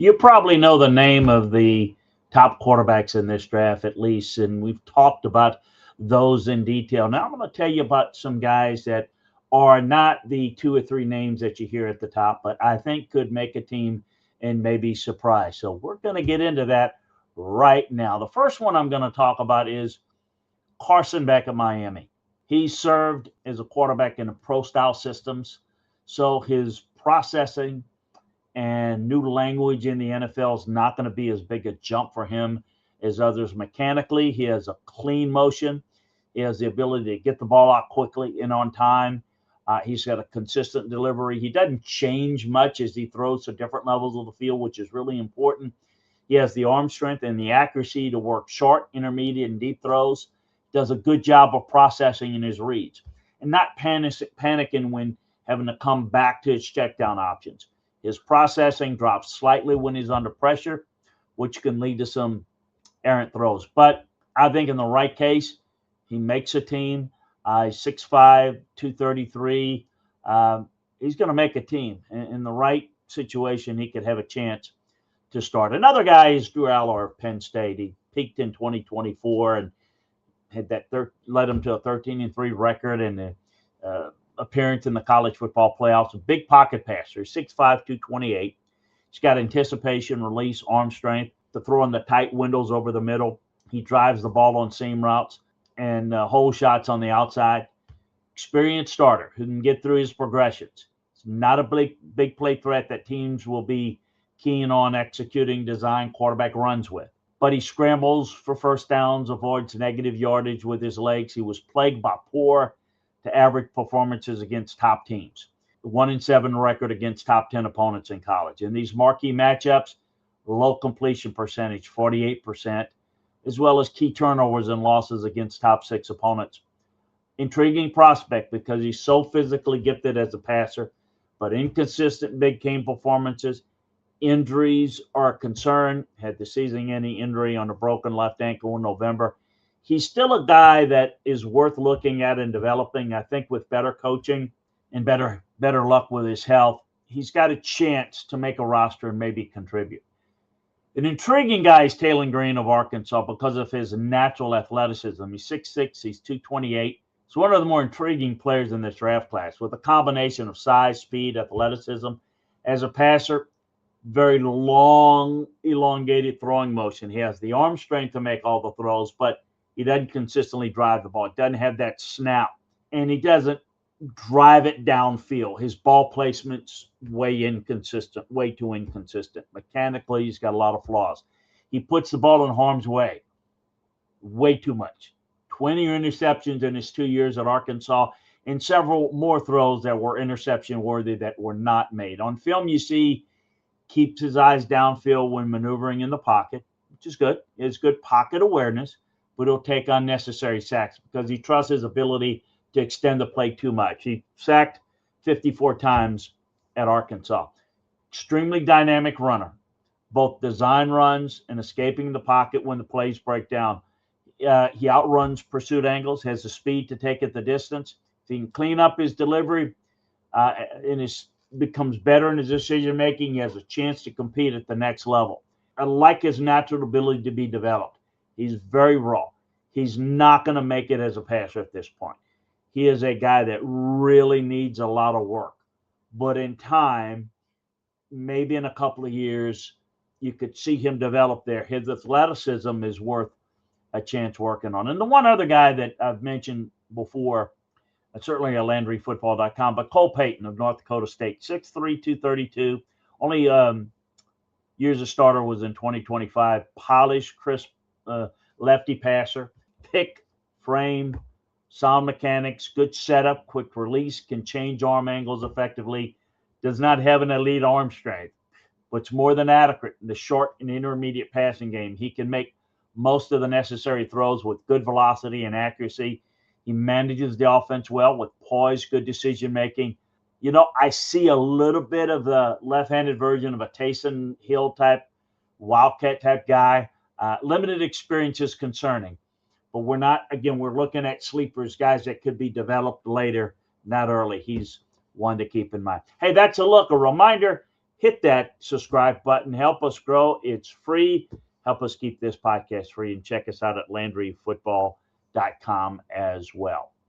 You probably know the name of the top quarterbacks in this draft, at least, and we've talked about those in detail. Now I'm going to tell you about some guys that are not the two or three names that you hear at the top, but I think could make a team and maybe surprise. So we're going to get into that right now. The first one I'm going to talk about is Carson Beck of Miami. He served as a quarterback in the pro style systems, so his processing and new language in the NFL is not going to be as big a jump for him as others mechanically. He has a clean motion. He has the ability to get the ball out quickly and on time. He's got a consistent delivery. He doesn't change much as he throws to different levels of the field, which is really important. He has the arm strength and the accuracy to work short, intermediate, and deep throws. Does a good job of processing in his reads and not panicking when having to come back to his check down options. His processing drops slightly when he's under pressure, which can lead to some errant throws. But I think in the right case, he makes a team. He's 6'5", 233. He's going to make a team. In the right situation, he could have a chance to start. Another guy is Drew Allar of Penn State. He peaked in 2024 and had that led him to a 13-3 record and appearance in the college football playoffs. A big pocket passer, 6'5", 228. He's got anticipation, release, arm strength to throw in the tight windows over the middle. He drives the ball on seam routes and hole shots on the outside. Experienced starter who can get through his progressions. It's not a big play threat that teams will be keen on executing design quarterback runs with. But he scrambles for first downs, avoids negative yardage with his legs. He was plagued by poor to average performances against top teams. 1-7 record against top 10 opponents in college. In these marquee matchups, low completion percentage, 48%, as well as key turnovers and losses against top 6 opponents. Intriguing prospect because he's so physically gifted as a passer, but inconsistent big game performances. Injuries are a concern. Had the season-ending injury on a broken left ankle in November. He's still a guy that is worth looking at and developing. I think with better coaching and better luck with his health, he's got a chance to make a roster and maybe contribute. An intriguing guy is Taylen Green of Arkansas because of his natural athleticism. He's 6'6", he's 228. He's one of the more intriguing players in this draft class with a combination of size, speed, athleticism. As a passer, very long, elongated throwing motion. He has the arm strength to make all the throws, but he doesn't consistently drive the ball. He doesn't have that snap, and he doesn't drive it downfield. His ball placement's way too inconsistent. Mechanically, he's got a lot of flaws. He puts the ball in harm's way too much. 20 interceptions in his 2 years at Arkansas, and several more throws that were interception worthy that were not made. On film, you see keeps his eyes downfield when maneuvering in the pocket, which is good. He has good pocket awareness, but he'll take unnecessary sacks because he trusts his ability to extend the play too much. He sacked 54 times at Arkansas. Extremely dynamic runner, both design runs and escaping the pocket when the plays break down. He outruns pursuit angles, has the speed to take it the distance. If he can clean up his delivery becomes better in his decision making, he has a chance to compete at the next level. I like his natural ability to be developed. He's very raw. He's not going to make it as a passer at this point. He is a guy that really needs a lot of work. But in time, maybe in a couple of years, you could see him develop there. His athleticism is worth a chance working on. And the one other guy that I've mentioned before, certainly at LandryFootball.com, but Cole Payton of North Dakota State, 6'3", 232. Only years of starter was in 2025. Polished, crisp lefty passer. Pick, frame, sound mechanics, good setup, quick release, can change arm angles effectively. Does not have an elite arm strength, but it's more than adequate in the short and intermediate passing game. He can make most of the necessary throws with good velocity and accuracy. He manages the offense well with poise, good decision-making. You know, I see a little bit of the left-handed version of a Taysom Hill type, Wildcat type guy. Limited experience is concerning, but we're looking at sleepers, guys that could be developed later, not early. He's one to keep in mind. Hey, that's a look. A reminder, hit that subscribe button. Help us grow. It's free. Help us keep this podcast free, and check us out at LandryFootball.com as well.